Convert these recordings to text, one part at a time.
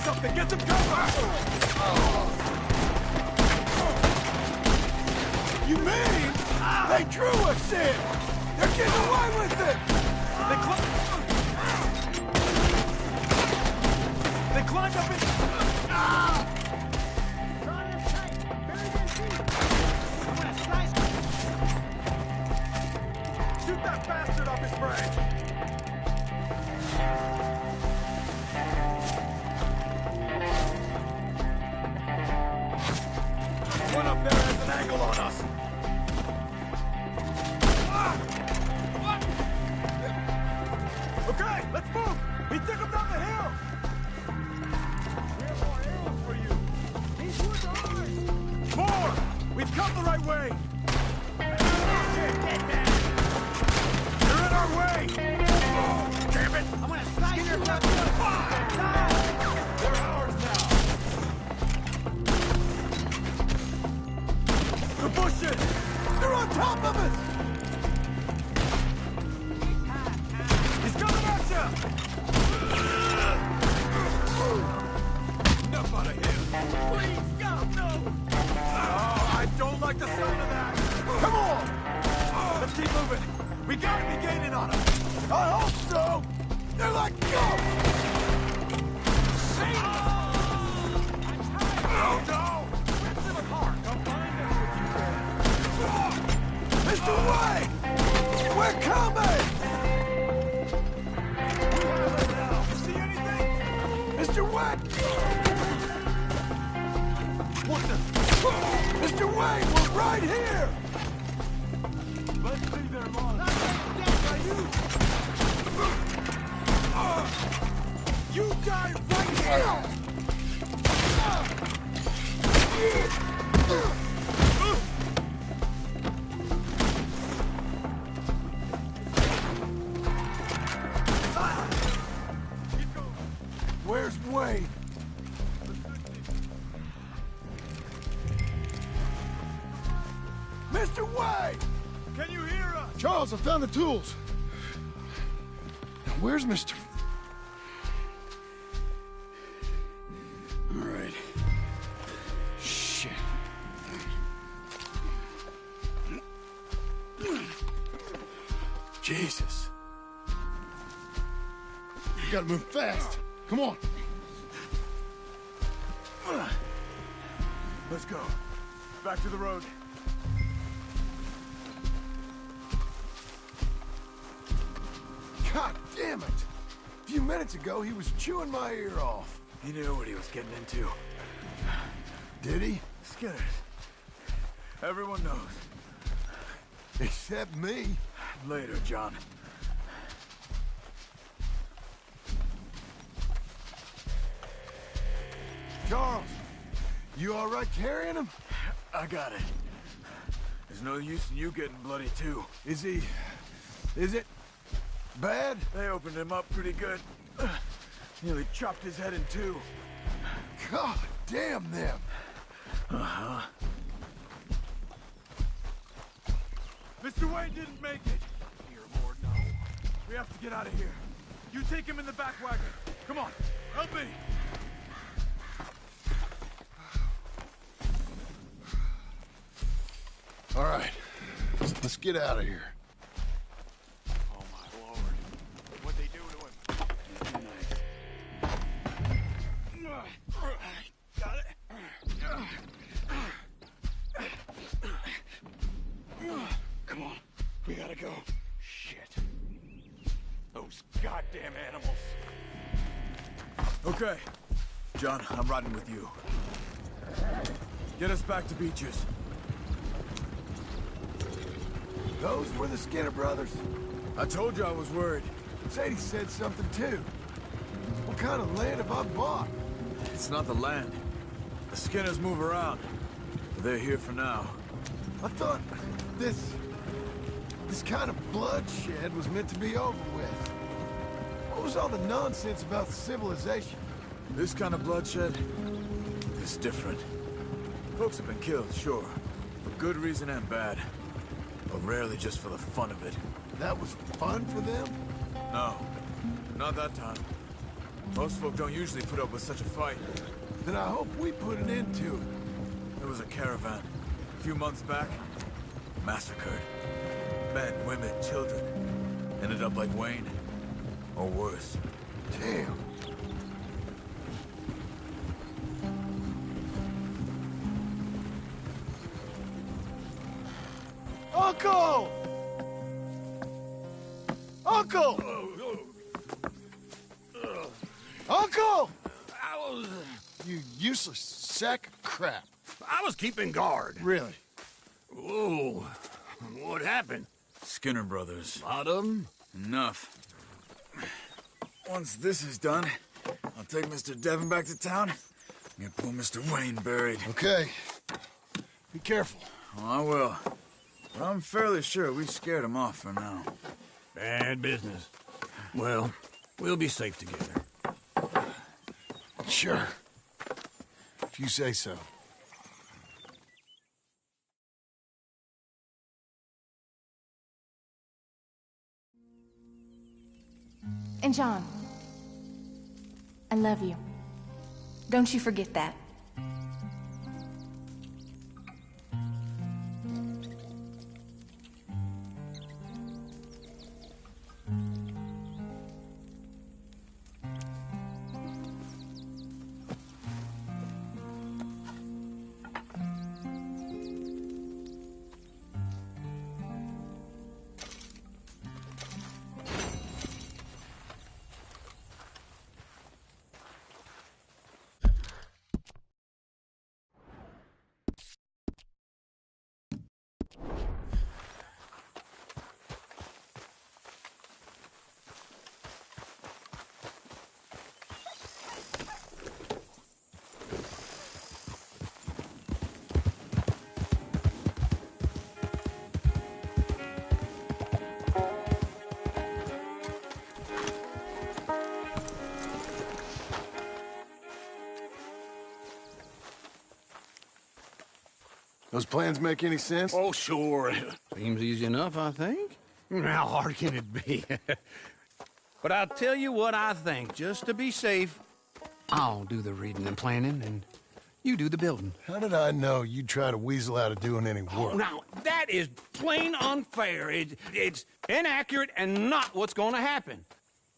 something! Get some cover! You mean they drew us in? They're getting away with it! They climbed up in... Shoot that bastard off his branch! One up there has an angle on us! Okay, let's move! He took him down the hill! We have more arrows for you! These woods are ours! More! We've come the right way! You're in our way! Oh, damn it! I'm gonna slice your butt! They're ours now! The bushes! They're on top of us! He's coming at you! Enough out of him! Please, God, no! Oh, I don't like the sound of that! Come on! Let's keep moving! We gotta be gaining on them! I hope so! They're like ghosts! Save us! Oh no! Rip them apart! Come find us if you can! Mr. White! We're coming! We have it now! You see anything? Mr. White! What the... Mr. Wayne, we're right here! Let's see their launch. You die right here! Where's Wayne? Mr. Wayne! Can you hear us? Charles, I found the tools. Now, where's Mr. All right. Shit. Jesus. You gotta move fast. Come on. Let's go. Back to the road. God damn it! A few minutes ago, he was chewing my ear off. He knew what he was getting into. Did he? Skinners. Everyone knows. Except me. Later, John. Charles, you all right carrying him? I got it. There's no use in you getting bloody, too. Is he... is it... bad? They opened him up pretty good. Nearly chopped his head in two. God damn them! Uh-huh. Mr. Wayne didn't make it! Dear Lord, no. We have to get out of here. You take him in the back wagon. Come on, help me! All right. Let's get out of here. Oh, my Lord. What'd they do to him? Got it. Come on. We gotta go. Shit. Those goddamn animals. Okay. John, I'm riding with you. Get us back to Beaches. Those were the Skinner brothers. I told you I was worried. Sadie said something too. What kind of land have I bought? It's not the land. The Skinners move around. But they're here for now. I thought this kind of bloodshed was meant to be over with. What was all the nonsense about the civilization? This kind of bloodshed is different. Folks have been killed, sure. For good reason and bad. But rarely just for the fun of it. That was fun for them? No, not that time. Most folk don't usually put up with such a fight. Then I hope we put an end to it. There was a caravan a few months back. Massacred. Men, women, children. Ended up like Wayne. Or worse. Damn. Uncle! Uncle! Uncle! You useless sack of crap. I was keeping guard. Really? Whoa. What happened? Skinner brothers. Lot of them? Enough. Once this is done, I'll take Mr. Devon back to town and get poor Mr. Wayne buried. Okay. Be careful. Oh, I will. But I'm fairly sure we scared him off for now. Bad business. Well, we'll be safe together. Sure. If you say so. And John, I love you. Don't you forget that. Those plans make any sense? Oh, sure. Seems easy enough, I think. How hard can it be? But I'll tell you what I think. Just to be safe, I'll do the reading and planning, and you do the building. How did I know you'd try to weasel out of doing any work? Oh, now, that is plain unfair. It's inaccurate and not what's going to happen.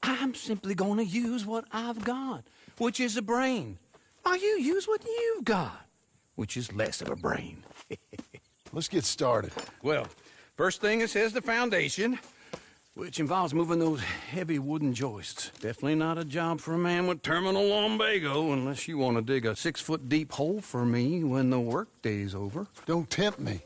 I'm simply going to use what I've got, which is a brain. While you use what you've got, which is less of a brain. Let's get started. Well, first thing it says the foundation, which involves moving those heavy wooden joists. Definitely not a job for a man with terminal lumbago, unless you want to dig a 6-foot deep hole for me when the workday's over. Don't tempt me.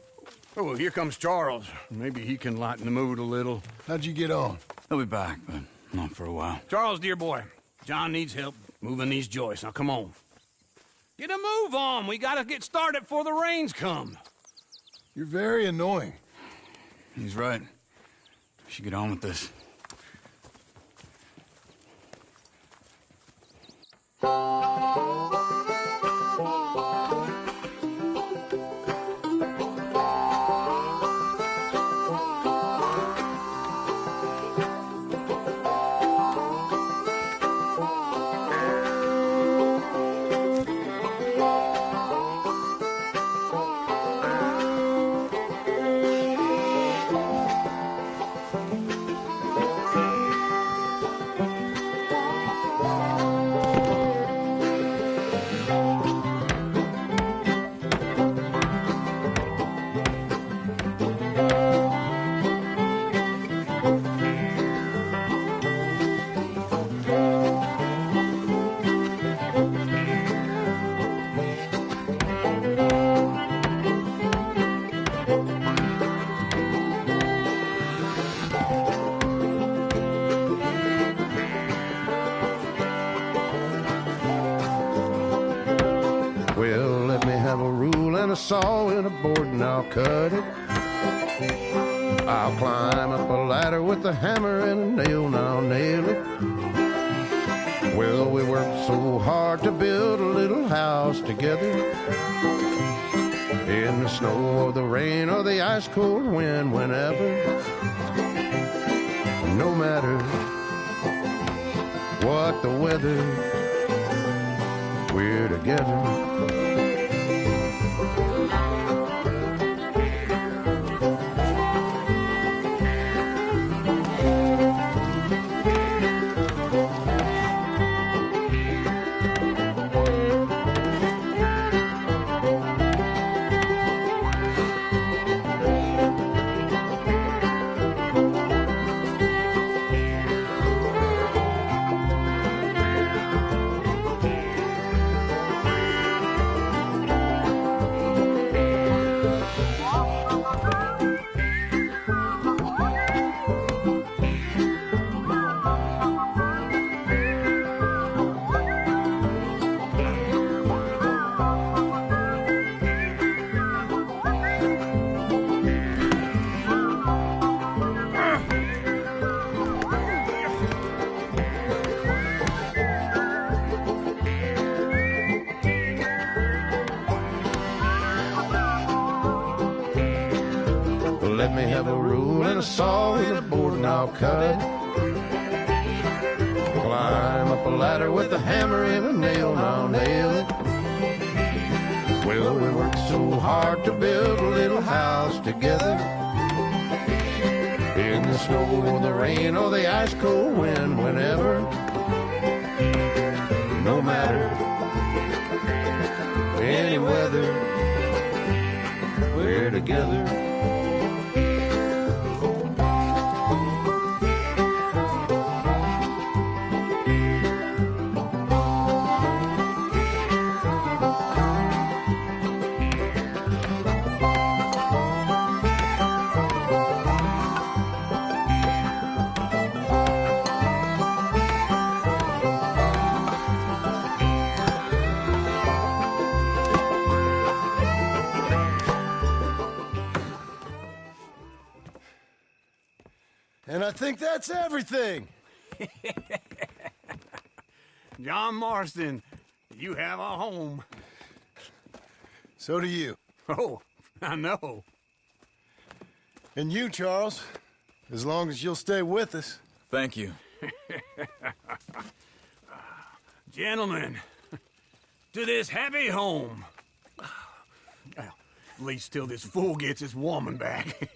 Oh, here comes Charles. Maybe he can lighten the mood a little. How'd you get on? He'll be back, but not for a while. Charles, dear boy, John needs help moving these joists. Now, come on. Get a move on. We gotta get started before the rains come. You're very annoying. He's right. We should get on with this. Saw and a board and I'll cut it. I'll climb up a ladder with a hammer and a nail and I'll nail it. Well, we worked so hard to build a little house together. In the snow or the rain or the ice cold wind, whenever. No matter what like the weather. We're together. Let me have a rule and a saw and a board and I'll cut it. Climb up a ladder with a hammer and a nail and I'll nail it. Well, we worked so hard to build a little house together. In the snow or the rain or the ice cold wind, whenever. No matter any weather, we're together. And I think that's everything. John Marston, you have a home. So do you. Oh, I know. And you, Charles, as long as you'll stay with us. Thank you. Gentlemen, to this happy home. Well, at least till this fool gets his woman back.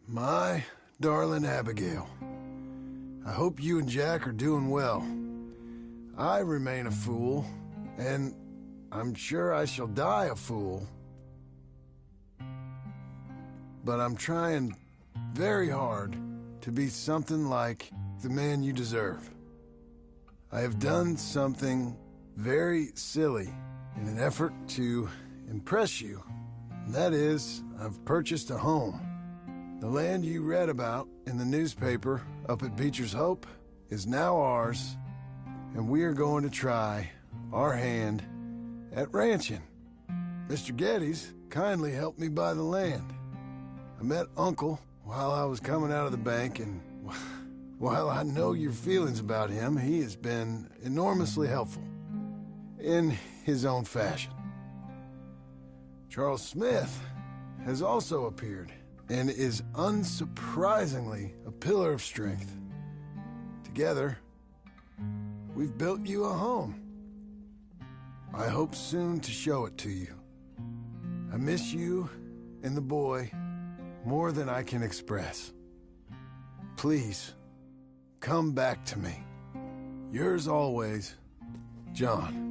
My darling Abigail, I hope you and Jack are doing well. I remain a fool, and I'm sure I shall die a fool. But I'm trying very hard to be something like the man you deserve. I have done something very silly in an effort to impress you. And that is, I've purchased a home. The land you read about in the newspaper up at Beecher's Hope is now ours, and we are going to try our hand at ranching. Mr. Geddes kindly helped me buy the land. I met Uncle while I was coming out of the bank, and while I know your feelings about him, he has been enormously helpful in his own fashion. Charles Smith has also appeared and is unsurprisingly a pillar of strength. Together, we've built you a home. I hope soon to show it to you. I miss you and the boy more than I can express. Please, come back to me. Yours always, John.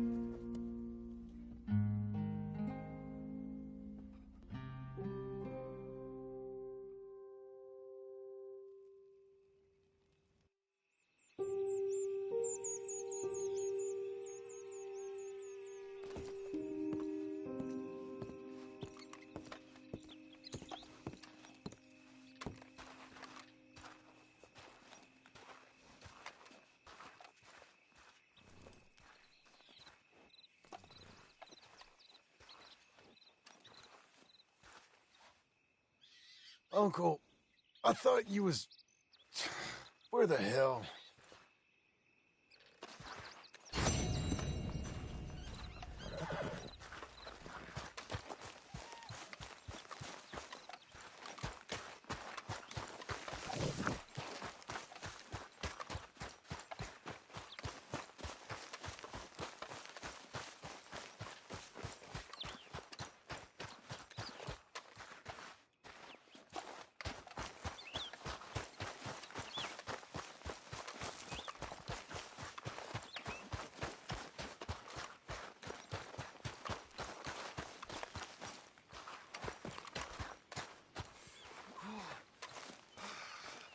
Uncle, I thought you was... Where the hell?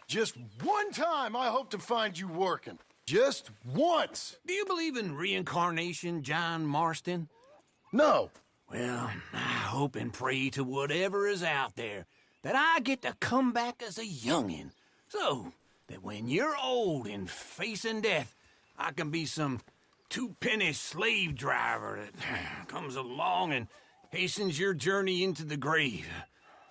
Just one time I hope to find you working. Just once. Do you believe in reincarnation, John Marston? No. Well, I hope and pray to whatever is out there that I get to come back as a youngin', so that when you're old and facing death, I can be some two-penny slave driver that comes along and hastens your journey into the grave.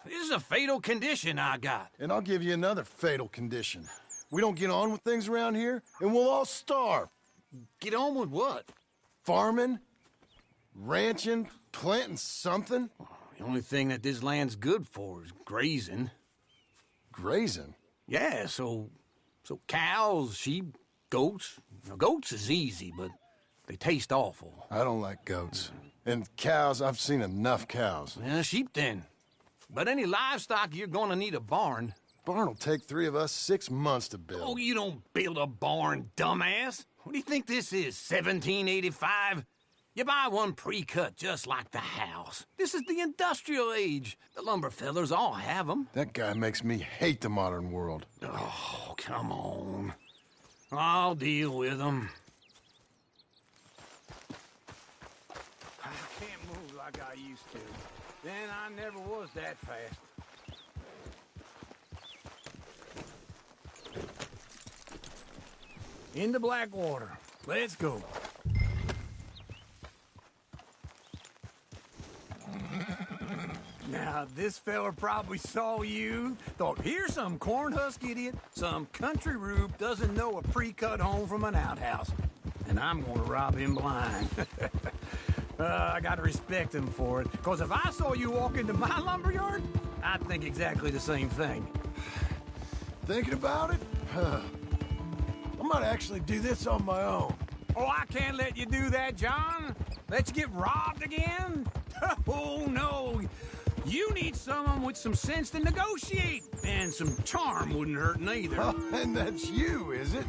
This is a fatal condition I got. And I'll give you another fatal condition. We don't get on with things around here, and we'll all starve. Get on with what? Farming, ranching, planting something. The only thing that this land's good for is grazing. Grazing? Yeah, so cows, sheep, goats. Now, goats is easy, but they taste awful. I don't like goats. And cows, I've seen enough cows. Yeah, sheep then. But any livestock, you're gonna need a barn. Barn will take 3 of us 6 months to build. Oh, you don't build a barn, dumbass. What do you think this is, 1785? You buy one pre-cut just like the house. This is the industrial age. The lumber fellers all have them. That guy makes me hate the modern world. Oh, come on. I'll deal with them. I can't move like I used to. Then I never was that fast. Into Blackwater. Let's go. Now, this fella probably saw you, thought, here's some cornhusk idiot, some country rube doesn't know a pre-cut home from an outhouse. And I'm gonna rob him blind. I gotta respect him for it, because if I saw you walk into my lumberyard, I'd think exactly the same thing. Thinking about it? I might actually do this on my own. Oh, I can't let you do that, John. Let you get robbed again? Oh, no. You need someone with some sense to negotiate. And some charm wouldn't hurt neither. Oh, and that's you, is it?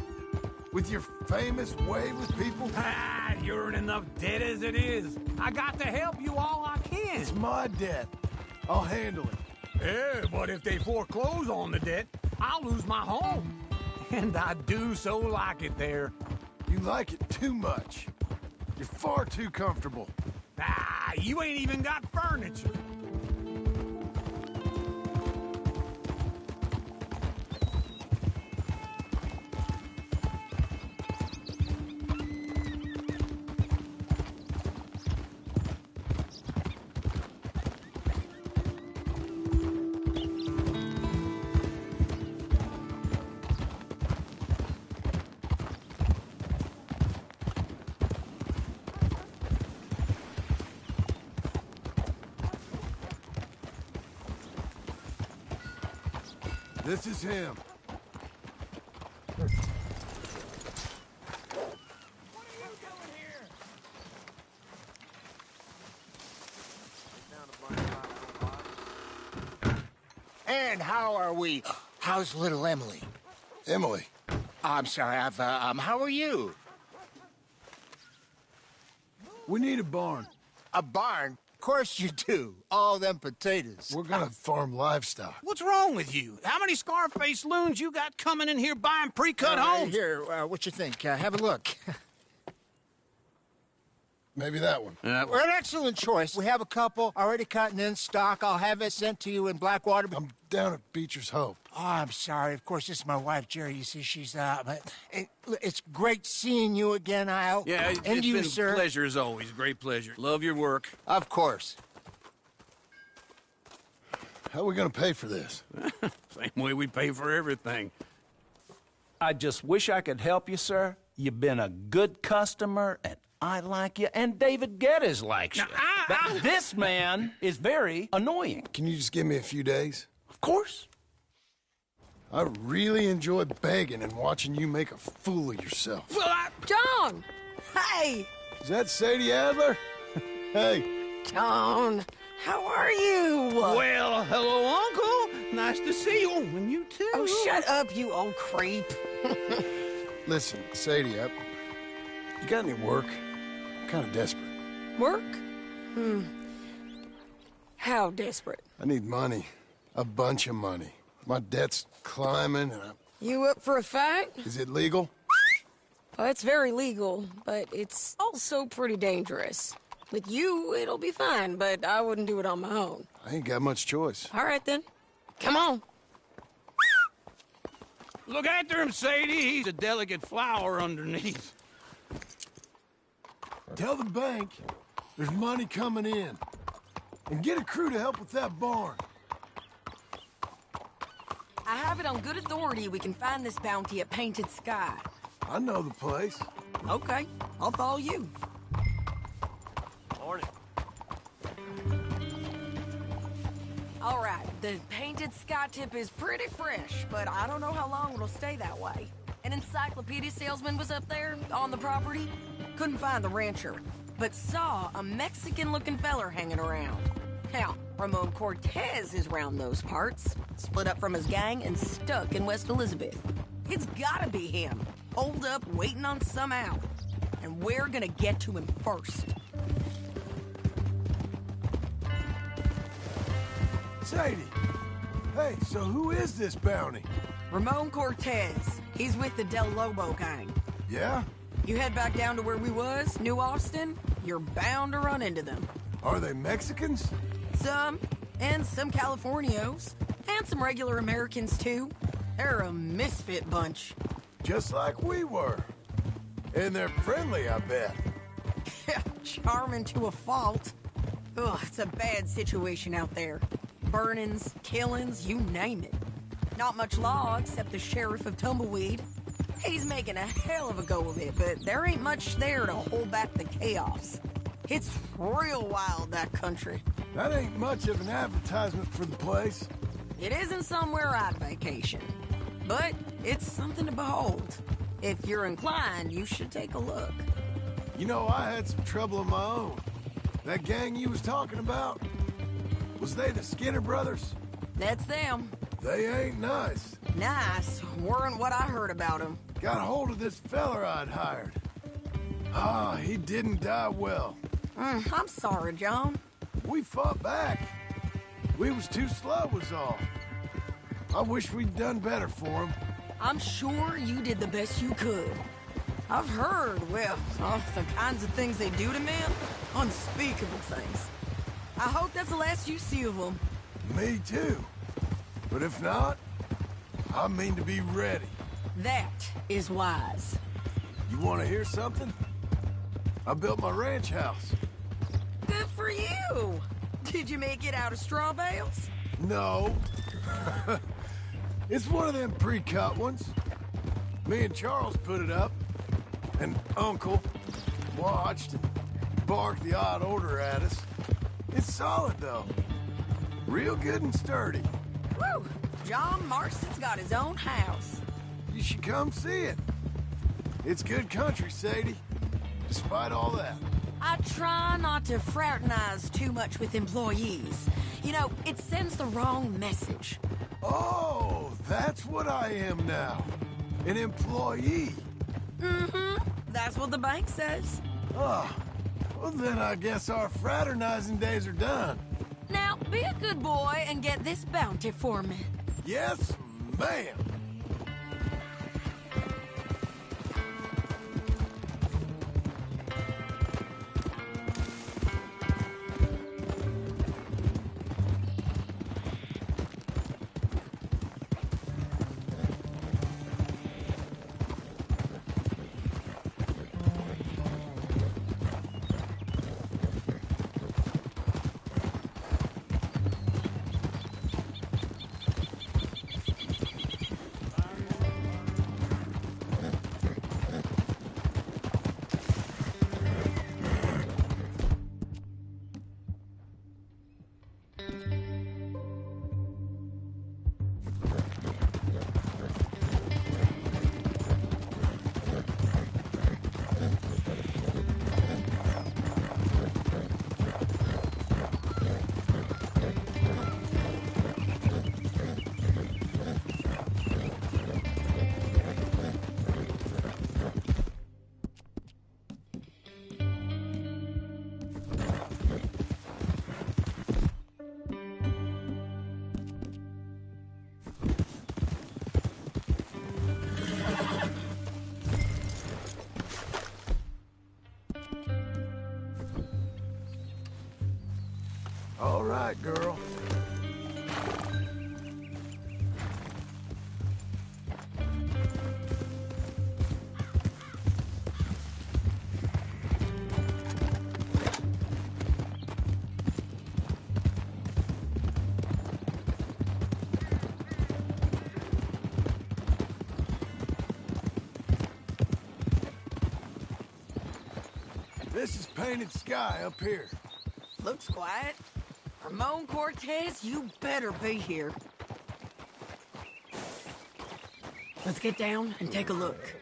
With your famous way with people? Ah, you're in enough debt as it is. I got to help you all I can. It's my debt. I'll handle it. Yeah, but if they foreclose on the debt, I'll lose my home. And I do so like it there. You like it too much. You're far too comfortable. Ah, you ain't even got furniture. This is him. And how are we? How's little Emily? Emily. I'm sorry, how are you? We need a barn. A barn? Of course you do. All them potatoes. We're gonna farm livestock. What's wrong with you? How many Scarface loons you got coming in here buying pre-cut homes? Here, what you think? Have a look. Maybe that one. We're an excellent choice. We have a couple already cut and in stock. I'll have it sent to you in Blackwater. I'm down at Beecher's Hope. Oh, I'm sorry. Of course, this is my wife, Jerry. You see, she's but it's great seeing you again, Al. Yeah, and it's you, been sir. a pleasure as always. Great pleasure. Love your work. Of course. How are we gonna pay for this? Same way we pay for everything. I just wish I could help you, sir. You've been a good customer, and I like you, and David Geddes likes you. But this man is very annoying. Can you just give me a few days? Of course. I really enjoy begging and watching you make a fool of yourself. Well, John! Hey! Is that Sadie Adler? Hey. John, how are you? well, hello, Uncle. Nice to see you. Oh, and you too. Oh, shut up, you old creep. Listen, Sadie, you got any work? I'm kind of desperate. Work? How desperate? I need money. A bunch of money. My debt's climbing, and You up for a fight? is it legal? Well, it's very legal, but it's also pretty dangerous. With you, it'll be fine, but I wouldn't do it on my own. I ain't got much choice. All right, then. Come on. Look after him, Sadie. He's a delicate flower underneath. Tell the bank there's money coming in. And get a crew to help with that barn. I have it on good authority we can find this bounty at Painted Sky. I know the place. Okay, I'll follow you. Morning. All right, the Painted Sky tip is pretty fresh, but I don't know how long it'll stay that way. An encyclopedia salesman was up there on the property. Couldn't find the rancher, but saw a Mexican-looking feller hanging around. Now, Ramon Cortez is round those parts, split up from his gang and stuck in West Elizabeth. It's gotta be him, holed up waiting on some out. And we're gonna get to him first. Sadie! Hey, so who is this bounty? Ramon Cortez. He's with the Del Lobo gang. Yeah? You head back down to where we was, New Austin, you're bound to run into them. Are they Mexicans? Some, and some Californios, and some regular Americans too. They're a misfit bunch. Just like we were. And they're friendly, I bet. Charming to a fault. Ugh, it's a bad situation out there. Burnings, killings, you name it. Not much law except the sheriff of Tumbleweed. He's making a hell of a go of it, but there ain't much there to hold back the chaos. It's real wild, that country. That ain't much of an advertisement for the place. It isn't somewhere I'd vacation, but it's something to behold. If you're inclined, you should take a look. You know, I had some trouble of my own. That gang you was talking about, was they the Skinner brothers? That's them. They ain't nice. Nice weren't what I heard about them. Got hold of this feller I'd hired. Ah, he didn't die well. I'm sorry, John. We fought back. We was too slow was all. I wish we'd done better for him. I'm sure you did the best you could. I've heard, well, the kinds of things they do to men. Unspeakable things. I hope that's the last you see of them. Me too. But if not, I mean to be ready. That is wise. You want to hear something? I built my ranch house. Good for you. Did you make it out of straw bales? No. It's one of them pre-cut ones. Me and Charles put it up. And Uncle watched and barked the odd order at us. It's solid, though. Real good and sturdy. Woo! John Marston's got his own house. You should come see it. It's good country, Sadie. Despite all that. I try not to fraternize too much with employees. You know, it sends the wrong message. Oh, that's what I am now. An employee. Mm-hmm. That's what the bank says. Oh, well then I guess our fraternizing days are done. Now, be a good boy and get this bounty for me. Yes, ma'am. All right, girl. This is painted sky up here. Looks quiet. Ramon Cortez, you better be here. Let's get down and take a look.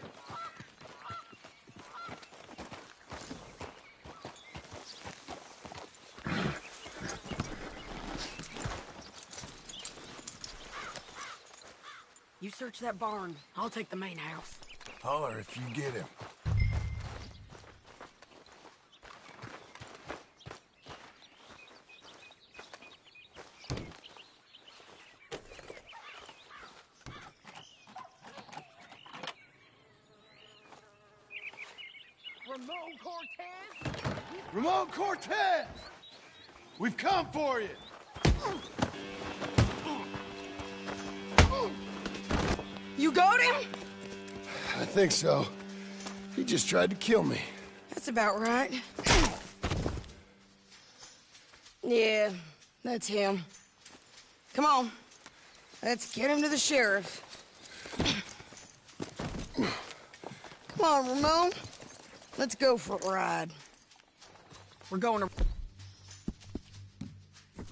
You search that barn. I'll take the main house. Holler if you get him. Ramon Cortez? Ramon Cortez! We've come for you! You got him? I think so. He just tried to kill me. That's about right. Yeah, that's him. Come on. Let's get him to the sheriff. Come on, Ramon. Let's go for a ride. We're going to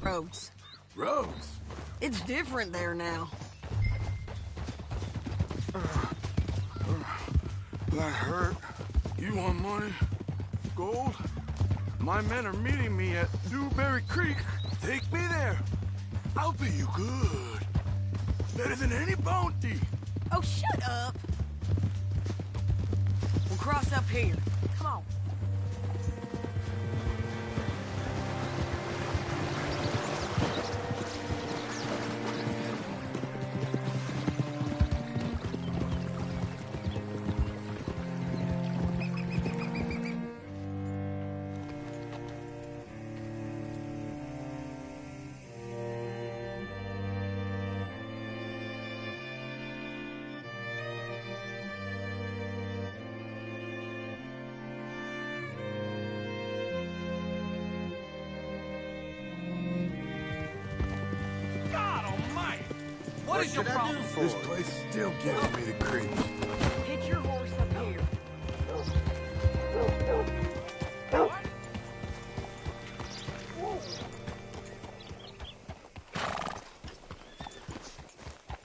Rhodes. Rhodes? It's different there now. That hurt. You want money? Gold? My men are meeting me at Dewberry Creek. Take me there. I'll pay you good. Better than any bounty. Oh, shut up. We'll cross up here. Come on. What is your problem? This place still gives me the creeps. Get your horse up here.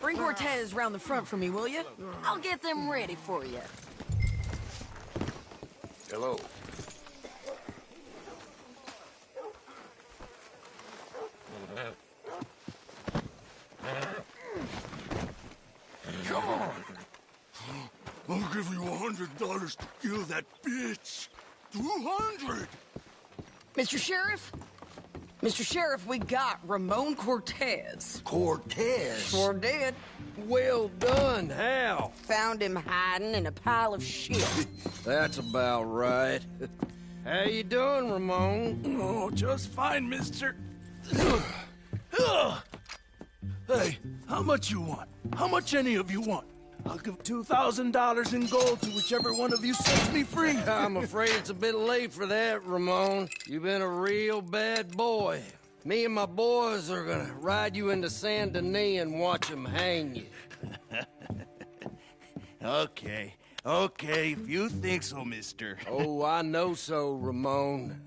Bring Cortez round the front for me, will you? I'll get them ready for you. Hello. Come on. I'll give you $100 to kill that bitch. 200. Mr. Sheriff? Mr. Sheriff, we got Ramon Cortez. Cortez? Sure did. Well done, Hal. Found him hiding in a pile of shit. That's about right. How you doing, Ramon? Oh, just fine, mister. Hey, how much you want? How much any of you want? I'll give $2,000 in gold to whichever one of you sets me free. I'm afraid it's a bit late for that, Ramon. You've been a real bad boy. Me and my boys are gonna ride you into Saint Denis and watch them hang you. Okay, if you think so, mister. Oh, I know so, Ramon.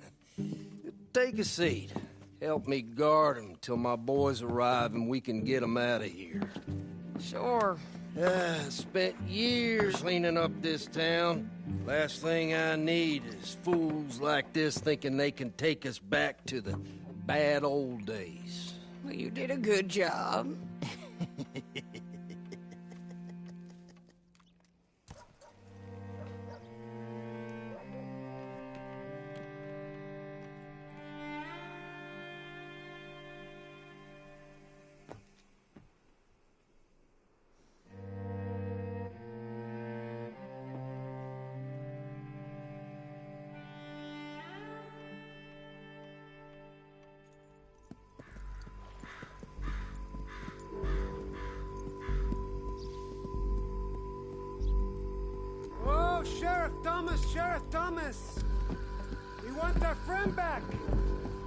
Take a seat. Help me guard them till my boys arrive and we can get them out of here. Sure. Spent years cleaning up this town. Last thing I need is fools like this thinking they can take us back to the bad old days. Well, you did a good job. Sheriff Thomas! We want our friend back!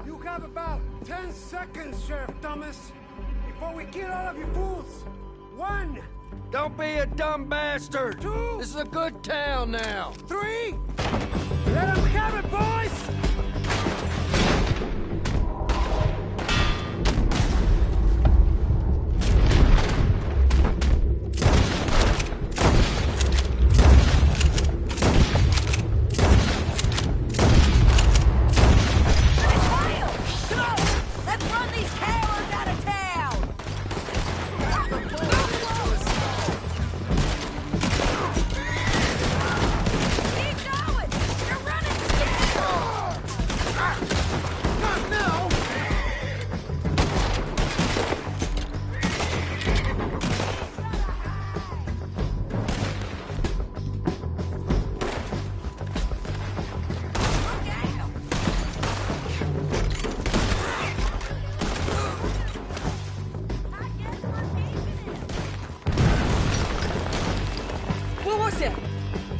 You have about 10 seconds, Sheriff Thomas, before we kill all of you fools! 1! Don't be a dumb bastard! 2! This is a good town now! 3! Let them have it, boys!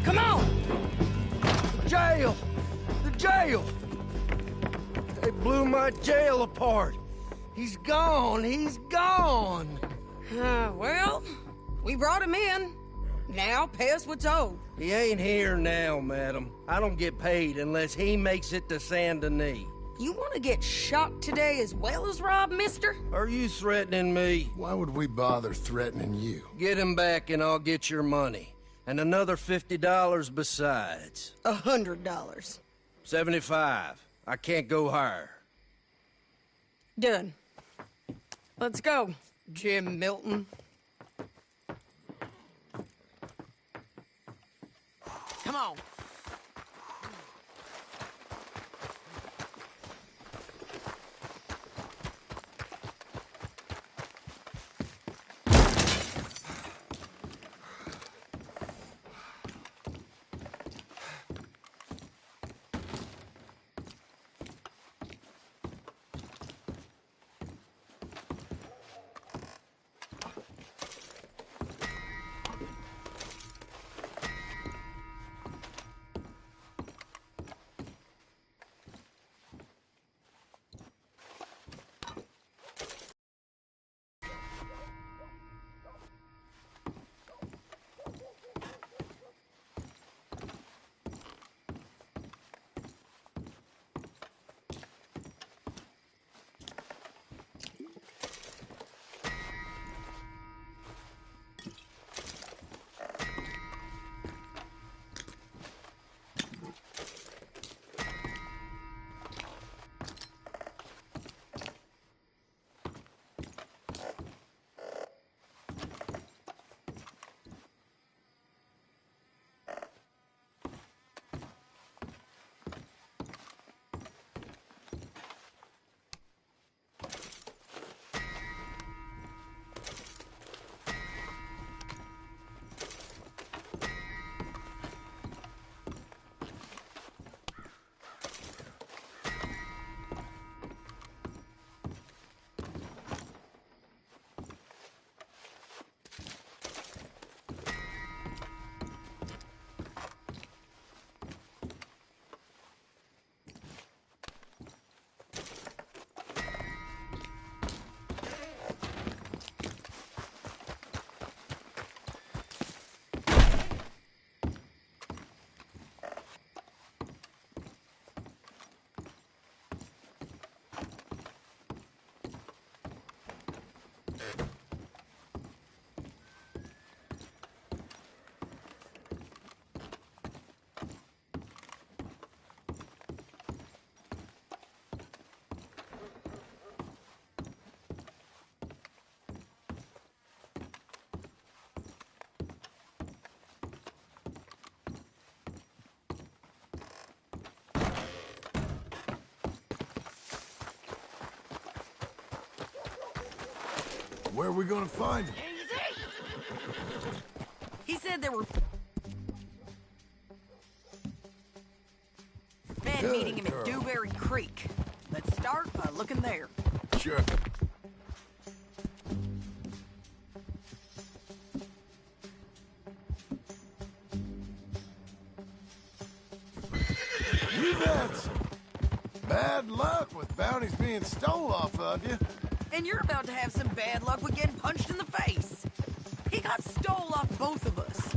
Come on! The jail! The jail! They blew my jail apart. He's gone. He's gone. Well, we brought him in. Now pay us what's owed. He ain't here now, madam. I don't get paid unless he makes it to Saint Denis. You want to get shot today as well as Rob, mister? Are you threatening me? Why would we bother threatening you? Get him back and I'll get your money. And another $50 besides. $100. 75. I can't go higher. Done. Let's go, Jim Milton. Come on. Where are we gonna find him? He said there were men meeting him at Dewberry Creek. Let's start by looking there. Sure. bad luck with bounties being stole off of you. And you're about to have some bad luck with getting punched in the face. He got stole off both of us.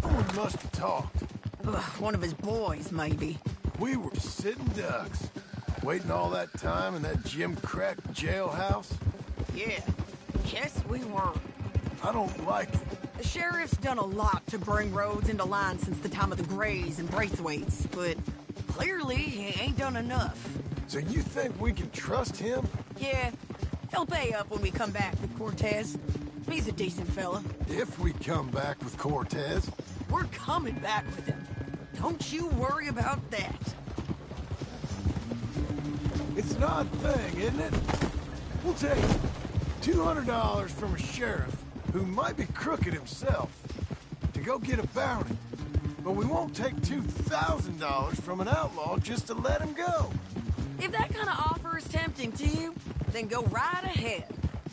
We must have talked. Ugh, one of his boys, maybe. We were sitting ducks, waiting all that time in that Jim Crack jailhouse. Yeah, yes we were. I don't like it. The sheriff's done a lot to bring roads into line since the time of the Grays and Braithwaites, but clearly he ain't done enough. So you think we can trust him? Yeah, he'll pay up when we come back with Cortez. He's a decent fella. If we come back with Cortez. We're coming back with him. Don't you worry about that. It's an odd thing, isn't it? We'll take $200 from a sheriff who might be crooked himself to go get a bounty. But we won't take $2,000 from an outlaw just to let him go. If that kind of offer is tempting to you, then go right ahead.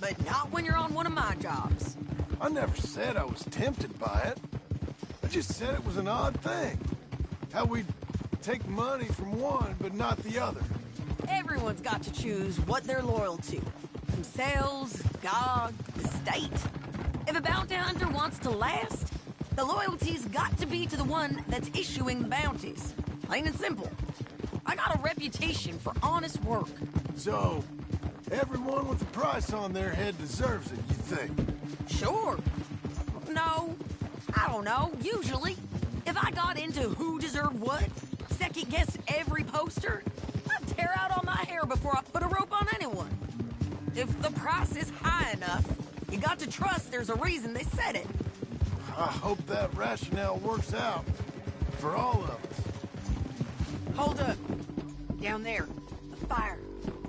But not when you're on one of my jobs. I never said I was tempted by it. I just said it was an odd thing. How we'd take money from one, but not the other. Everyone's got to choose what they're loyal to. Themselves, God, the state. If a bounty hunter wants to last, the loyalty's got to be to the one that's issuing the bounties. Plain and simple. I got a reputation for honest work. So, everyone with a price on their head deserves it, you think? Sure. No, I don't know, usually. If I got into who deserved what, second-guess every poster, I'd tear out all my hair before I put a rope on anyone. If the price is high enough, you got to trust there's a reason they said it. I hope that rationale works out for all of us. Hold up. Down there, the fire.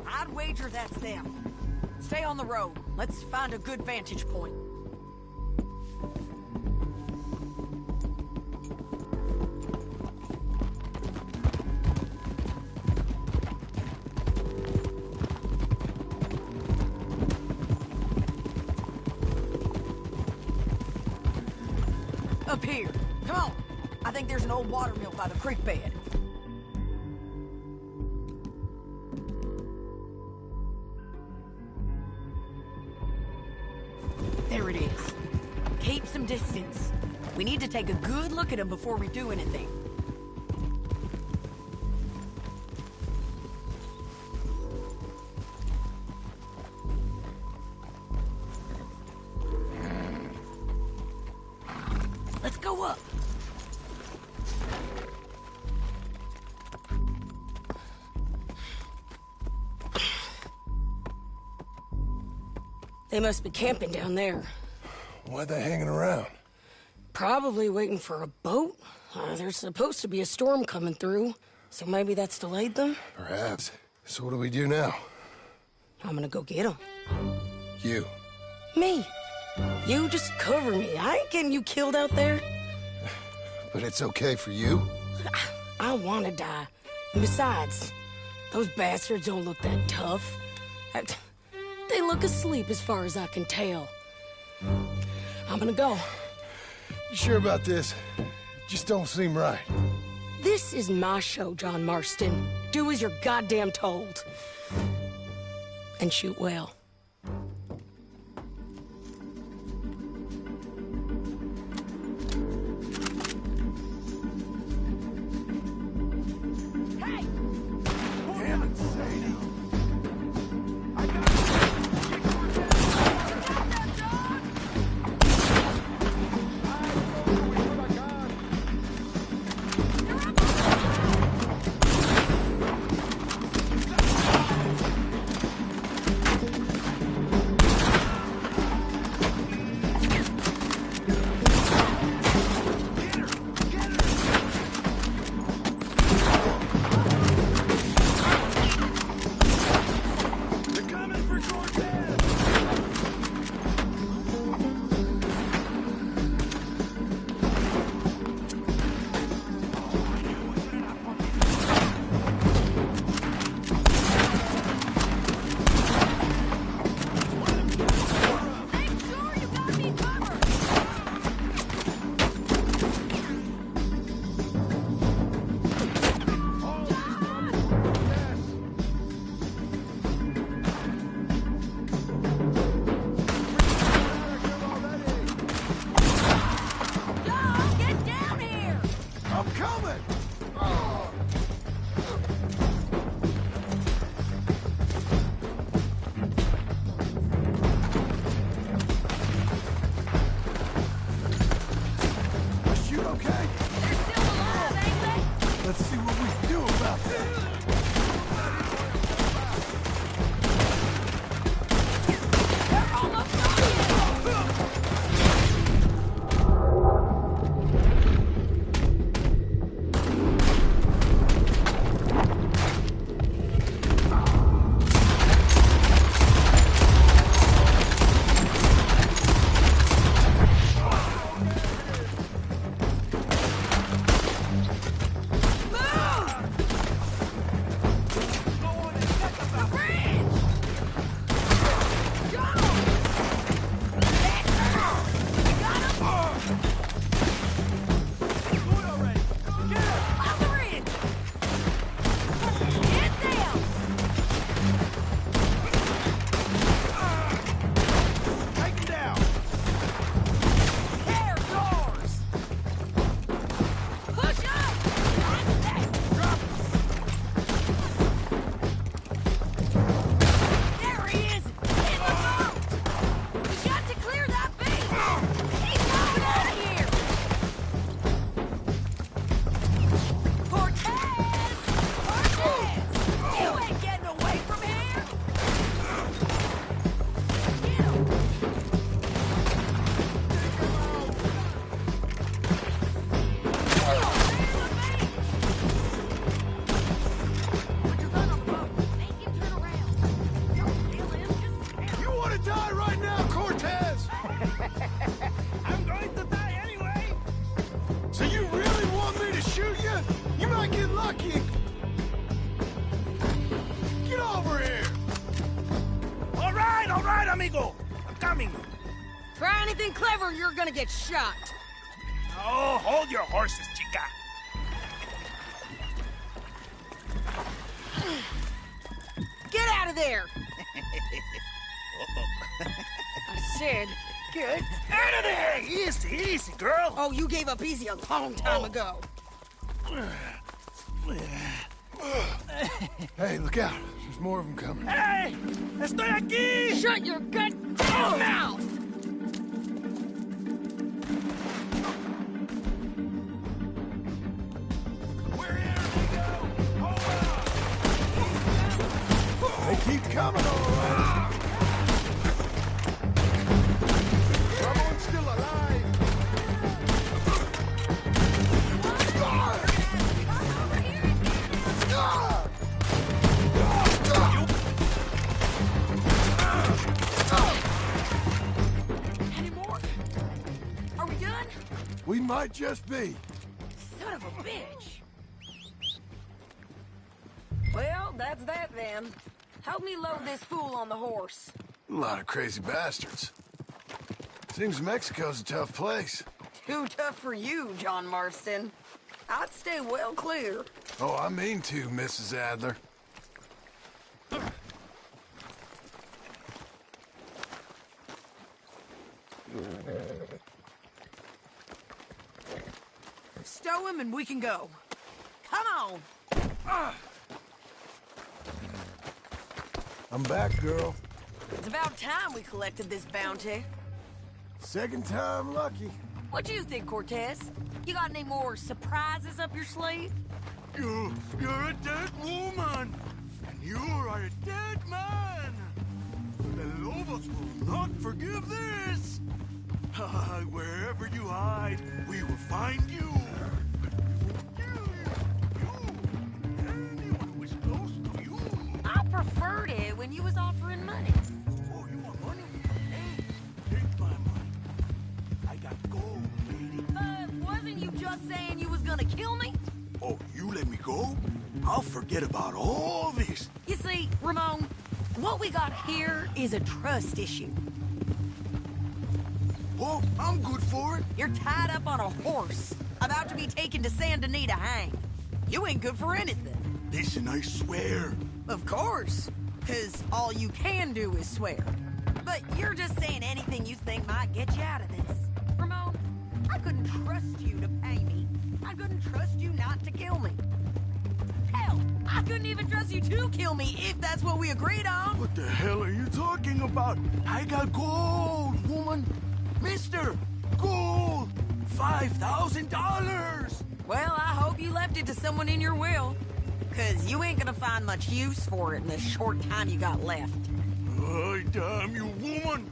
I'd wager that's them. Stay on the road. Let's find a good vantage point. Up here. Come on. I think there's an old water mill by the creek bed. There it is. Keep some distance. We need to take a good look at him before we do anything. Let's go up. They must be camping down there. Why they hanging around? Probably waiting for a boat. There's supposed to be a storm coming through, so maybe that's delayed them? Perhaps. So what do we do now? I'm gonna go get them. You. Me. You just cover me. I ain't getting you killed out there. But it's okay for you? I want to die. And besides, those bastards don't look that tough. They look asleep as far as I can tell. I'm gonna go. You sure about this? Just don't seem right. This is my show, John Marston. Do as you're goddamn told. And shoot well. Damn it, Sadie. Try anything clever, you're gonna get shot. Oh, hold your horses, chica. Get out of there! I said, get Out of there! Easy, easy, girl. Oh, you gave up easy a long time ago. Hey, look out. There's more of them coming. Hey! Estoy aquí! Shut your goddamn mouth! They keep coming, all right. Someone's still alive. Any more? Are we done? We might just be. Son of a bitch. Well, that's that then. Help me load this fool on the horse. A lot of crazy bastards. Seems Mexico's a tough place. Too tough for you, John Marston. I'd stay well clear. Oh, I mean to, Mrs. Adler. Stow him and we can go. Come on! I'm back, girl. It's about time we collected this bounty. Second time lucky. What do you think, Cortez? You got any more surprises up your sleeve? You're a dead woman, and you are a dead man. The Lobos will not forgive this. Wherever you hide, we will find you. Anyone who is close to you. I preferred it when you was offering money. Oh, you want money? Hey, take my money. I got gold, lady. Wasn't you just saying you was gonna kill me? Oh, you let me go? I'll forget about all this. You see, Ramon, what we got here is a trust issue. Well, I'm good for it. You're tied up on a horse, about to be taken to Santa Anita hang. You ain't good for anything. Listen, I swear. Of course, because all you can do is swear. But you're just saying anything you think might get you out of this. Ramon, I couldn't trust you to pay me. I couldn't trust you not to kill me. Hell, I couldn't even trust you to kill me if that's what we agreed on. What the hell are you talking about? I got gold, woman. Mister, gold. $5,000. Well, I hope you left it to someone in your will. Because you ain't gonna find much use for it in the short time you got left. Oh, damn you, woman.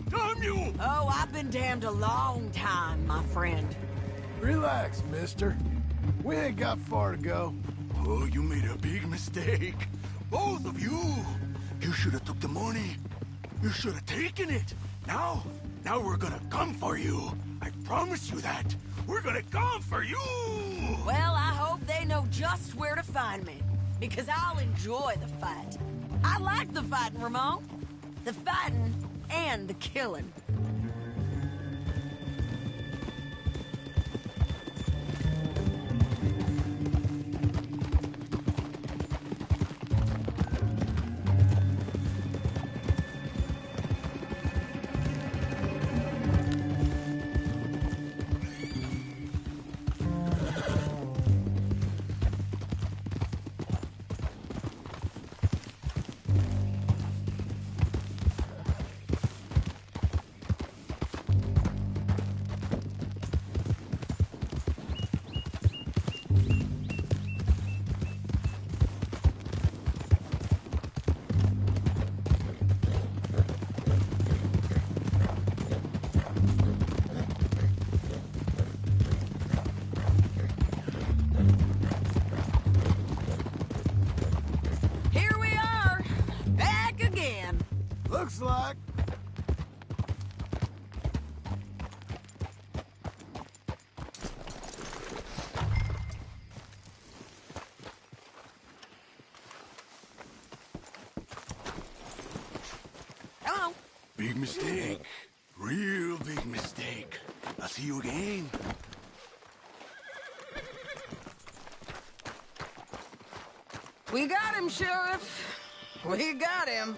Damn you. Oh, I've been damned a long time, my friend. Relax, mister. We ain't got far to go. Oh, you made a big mistake. Both of you. You should have took the money. You should have taken it. Now we're gonna come for you. I promise you that. We're gonna come for you. Well, I hope they know just where to find me. Because I'll enjoy the fight. I like the fighting, Ramon. The fighting and the killing. Looks like. Hello. Big mistake. Real big mistake. I'll see you again. We got him, Sheriff. We got him.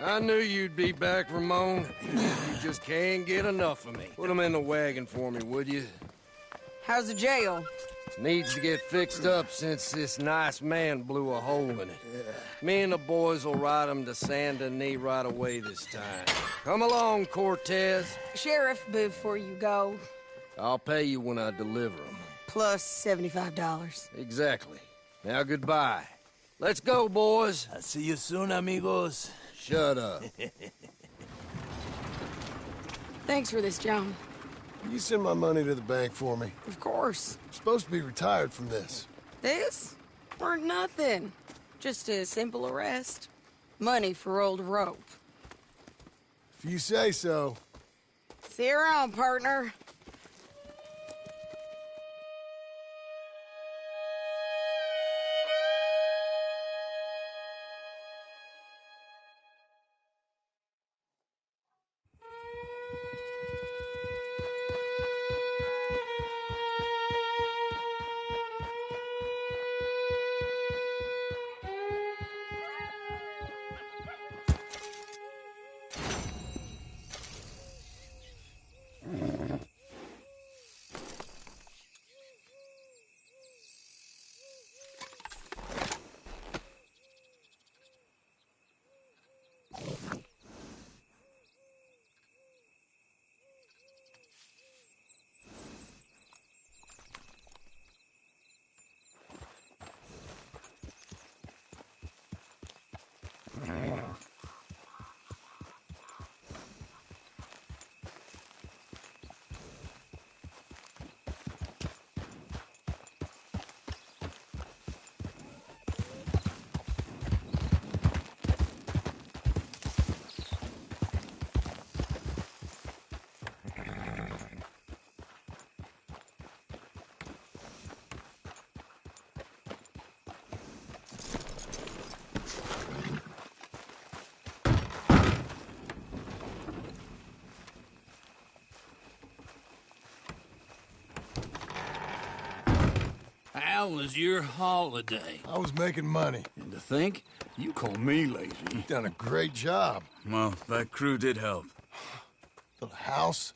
I knew you'd be back, Ramon. You just can't get enough of me. Put him in the wagon for me, would you? How's the jail? Needs to get fixed up since this nice man blew a hole in it. Me and the boys will ride him to Saint Denis right away this time. Come along, Cortez. Sheriff, before you go... I'll pay you when I deliver him. Plus $75. Exactly. Now, goodbye. Let's go, boys. I'll see you soon, amigos. Shut up. Thanks for this, John. You send my money to the bank for me. Of course. I'm supposed to be retired from this. This? Weren't nothing. Just a simple arrest. Money for old rope. If you say so. See you around, partner. How was your holiday? I was making money. And to think, you call me lazy. You've done a great job. Well, that crew did help. Built a house,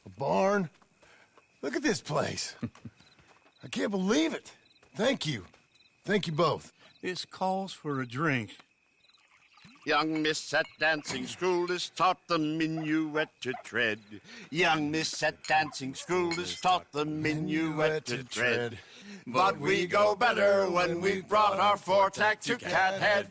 a barn. Look at this place. I can't believe it. Thank you. Thank you both. This calls for a drink. Young miss at dancing school is taught the minuet to tread. Young miss at dancing school is taught the minuet to tread. But we go better when we've brought our four-tack to Cathead.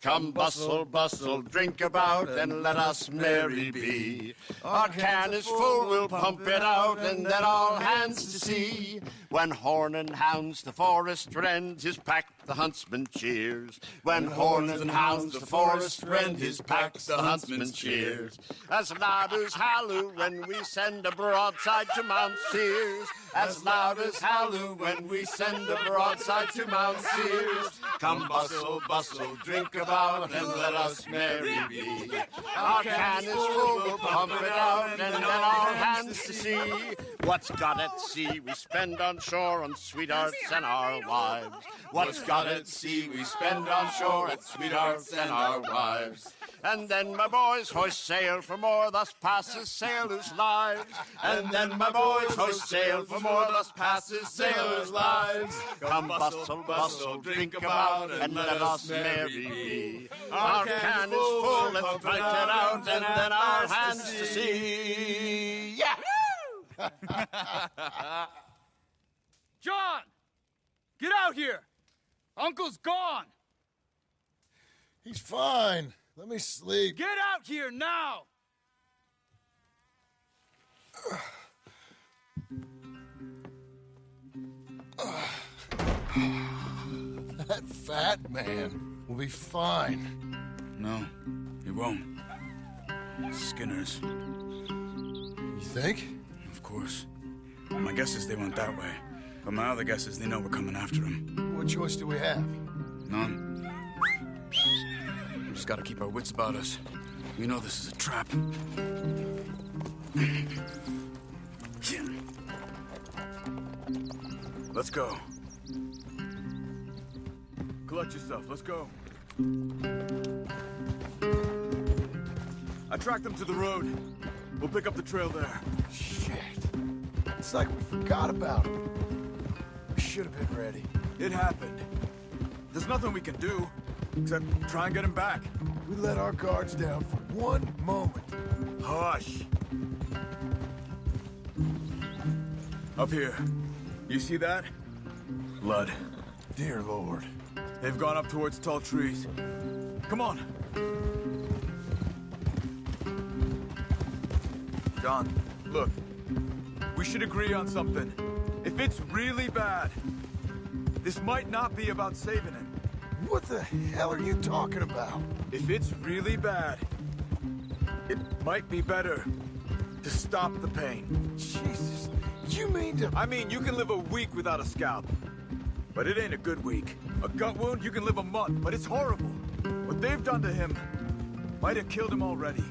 Come bustle, bustle, drink about, and let us merry be. Our can is full, we'll pump it out, and then all hands to sea. When horn and hounds the forest rend, his pack the huntsman cheers. When horn and hounds the forest rend, his pack the huntsman cheers. As loud as halloo when we send a broadside to Mount Sears. As loud as halloo when we send a broadside to Mount Sears. Come bustle, bustle, drink about, and let us merry be. Our can is full, we'll pump it out, and then all hands to sea. What's got at sea we spend on shore on sweethearts and our wives. What's got at sea we spend on shore at sweethearts and our wives. And then my boys hoist sail for more, thus passes sailors' lives. And then my boys hoist sail for more, thus passes sailors' lives. Come bustle, bustle, drink about, and let us merry be. Our can is full, let's fight it out, and then our hands to sea. Yeah! John! Get out here! Uncle's gone! He's fine. Let me sleep. Get out here now! That fat man will be fine. No, he won't. Skinner's. You think? Of course. My guess is they went that way. But my other guess is they know we're coming after them. What choice do we have? None. We just gotta keep our wits about us. We know this is a trap. Let's go. Collect yourself. Let's go. I tracked them to the road. We'll pick up the trail there. Shit. It's like we forgot about him. We should have been ready. It happened. There's nothing we can do, except try and get him back. We let our guards down for one moment. Hush. Up here. You see that? Blood. Dear Lord. They've gone up towards tall trees. Come on. John, look. We should agree on something. If it's really bad, this might not be about saving him. What the hell are you talking about? If it's really bad, it might be better to stop the pain. Jesus, you mean to... I mean, you can live a week without a scalp, but it ain't a good week. A gut wound, you can live a month, but it's horrible. What they've done to him might have killed him already,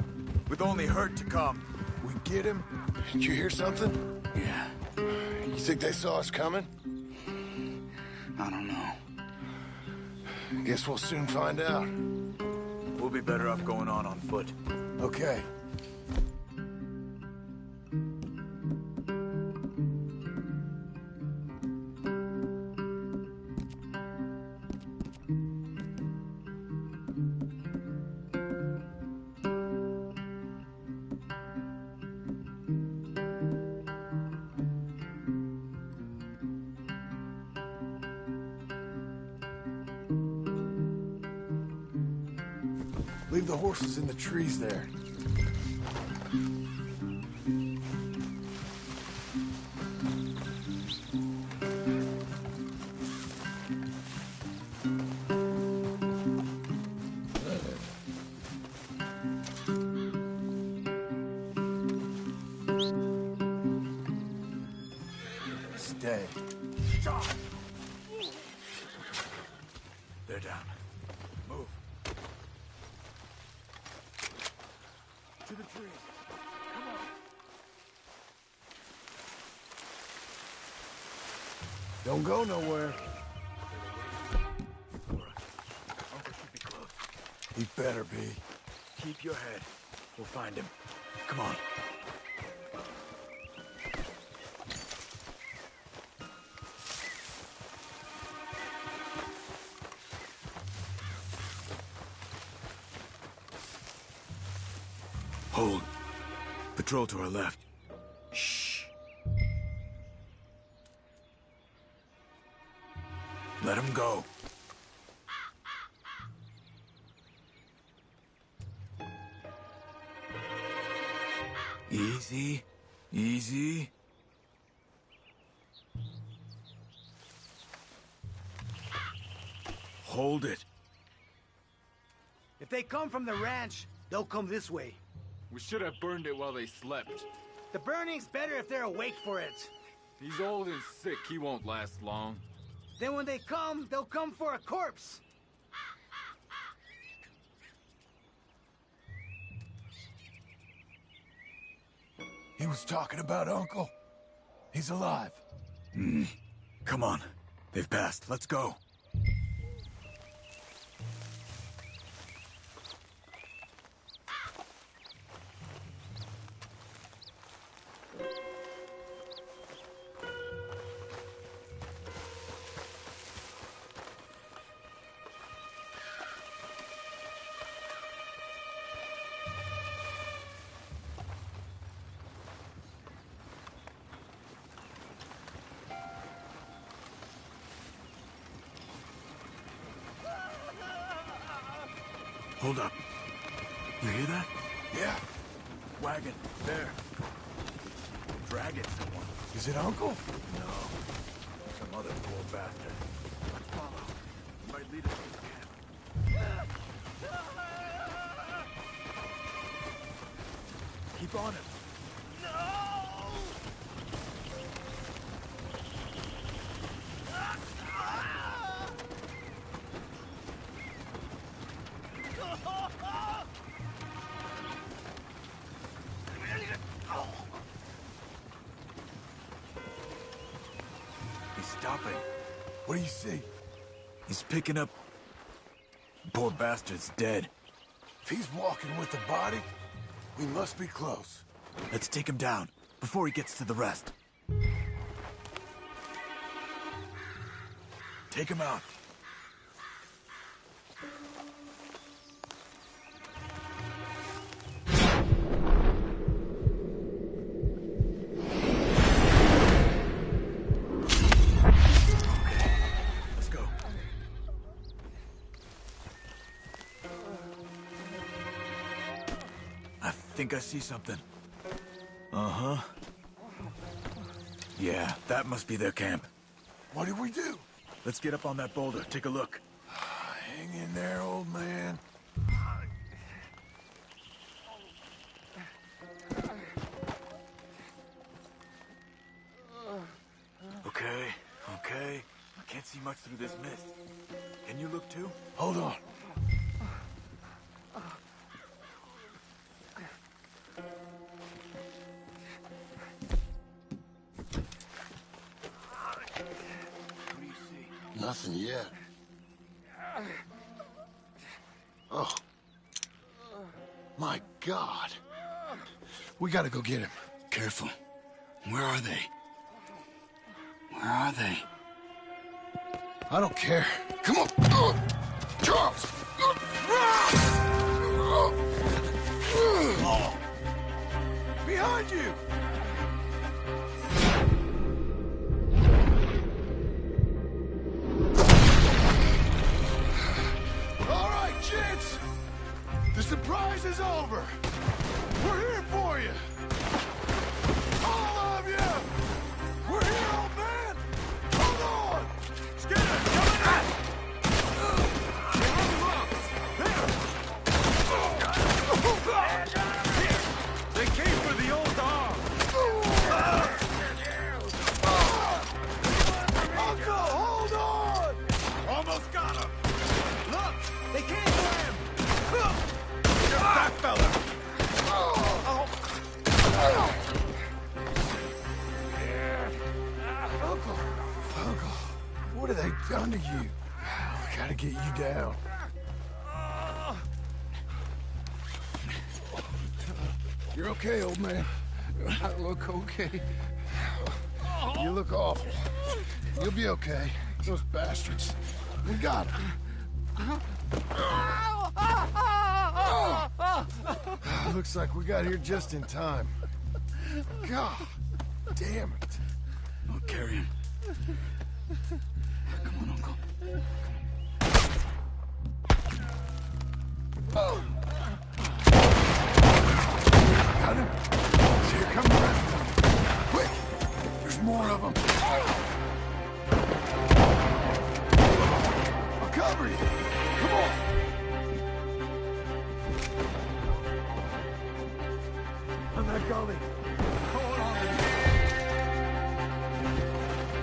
with only hurt to come. We get him? Did you hear something? Yeah. You think they saw us coming? I don't know. Guess we'll soon find out. We'll be better off going on foot. Okay. Leave the horses in the trees there. Stay. They're down. Move. To the trees. Come on. Don't go nowhere. Uncle should be close. He better be. Keep your head. We'll find him. Come on. Hold. Patrol to our left. Shh. Let him go. Easy. Easy. Hold it. If they come from the ranch, they'll come this way. We should have burned it while they slept. The burning's better if they're awake for it. He's old and sick. He won't last long. Then when they come, they'll come for a corpse. He was talking about Uncle. He's alive. Come on. They've passed. Let's go. Hold up. You hear that? Yeah. Wagon. There. Drag it, someone. Is it Uncle? No. Some other poor bastard. Let's follow. He might lead us to the camp. Keep on him. What do you see? He's picking up... Poor bastard's dead. If he's walking with the body, we must be close. Let's take him down, before he gets to the rest. Take him out. I think I see something. Uh-huh. Yeah, that must be their camp. What do we do? Let's get up on that boulder, take a look. Hang in there, old man. Okay, okay. I can't see much through this mist. Can you look too? Hold on. Nothing yet. Oh. My God. We gotta go get him. Careful. Where are they? Where are they? I don't care. Come on. Charles! Behind you! All right, gents. The surprise is over. We're here for you. All of you. We're here, old man. Hold on. Skinner, coming up. They came for the old dog. Uncle, hold on. Almost got him. Look, they came for him. Just that fella. Uncle, what have they done to you? We gotta get you down. You're okay, old man. I look okay. You look awful. You'll be okay. Those bastards. We got them. Looks like we got here just in time. God damn it. I'll carry him. Come on, Uncle. Got him. Here come the rest of them. Quick! There's more of them. I'll cover you. Come on. On that gully. Hold on.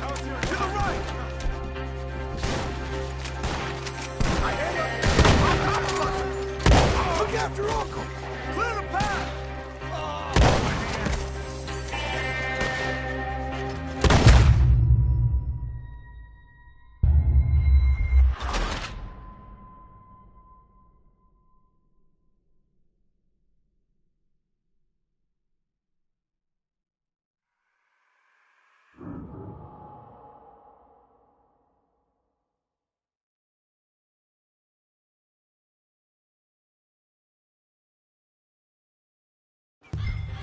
Out here, to the right. I hit him. Look after Uncle. Clear the path.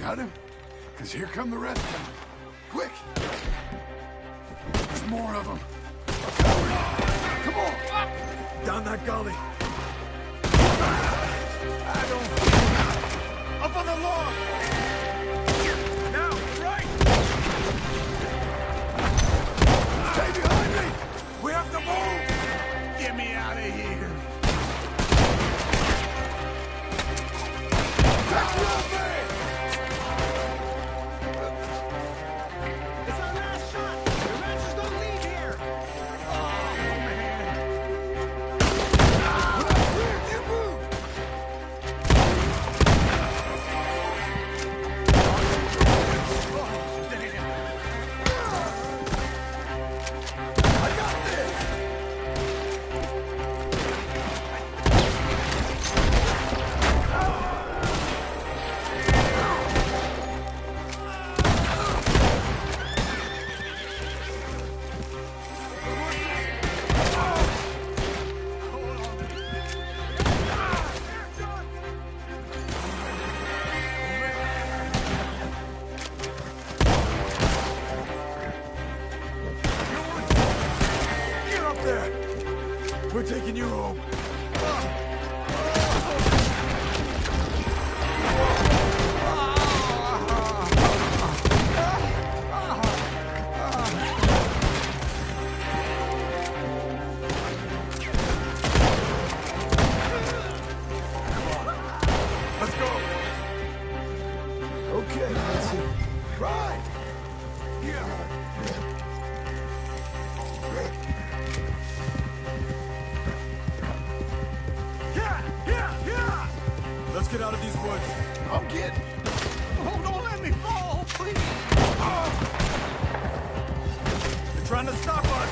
Got him? Because here come the rest of them. Quick! There's more of them. Come on! Down that gully. I don't... Up on the lawn! Now, right! Stay behind me! We have to move! Get me out of here! Back you up, man! It's our last shot. The ranchers don't leave here. Oh, man! When I'm clear, you move! Oh, damn! I got this! Yeah! Let's get out of these woods. I'm getting. Oh, don't let me fall, please. They're trying to stop us.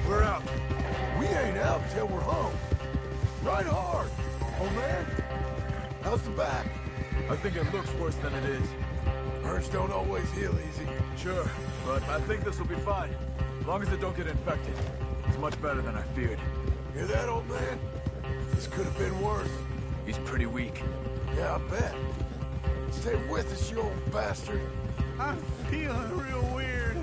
We're out. We ain't out till we're home. Right hard. Oh, man. How's the back? I think it looks worse than it is. Burns don't always heal easy. Sure, but I think this will be fine. As long as it don't get infected. It's much better than I feared. Hear that, old man? This could have been worse. He's pretty weak. Yeah, I bet. Stay with us, you old bastard. I'm feeling real weird.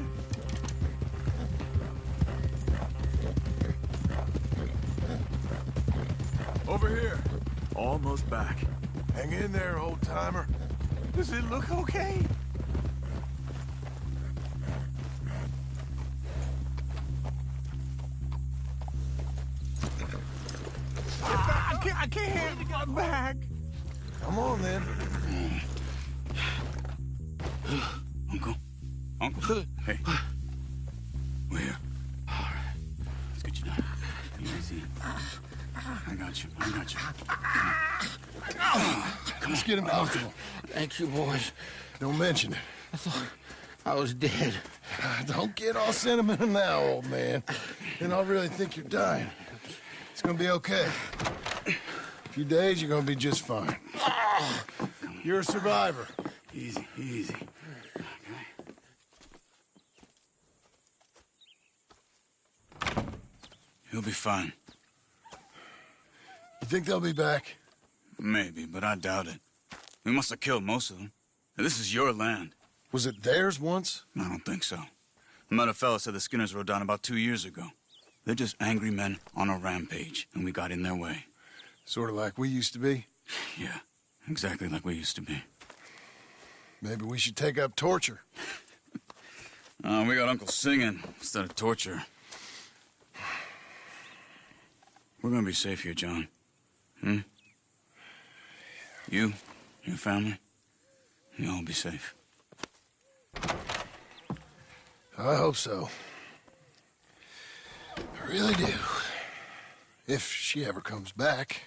Over here. Almost back. Hang in there, old-timer. Does it look okay? I can't. I'm back. Come on, then. Uncle. Hey. We're here. All right. Let's get you down. Easy. I got you. Come on. Get him comfortable. Thank you, boys. Don't mention it. I thought I was dead. Don't get all sentimental now, old man. Then I'll really think you're dying. It's gonna be okay. A few days, you're gonna be just fine. You're a survivor. Easy. Okay. He'll be fine. You think they'll be back? Maybe, but I doubt it. We must have killed most of them. This is your land. Was it theirs once? I don't think so. I met a fella said the Skinners rode down about 2 years ago. They're just angry men on a rampage, and we got in their way. Sort of like we used to be? Yeah, exactly like we used to be. Maybe we should take up torture. We got Uncle singing instead of torture. We're gonna be safe here, John. You, your family, you'll all be safe. I hope so. I really do. If she ever comes back.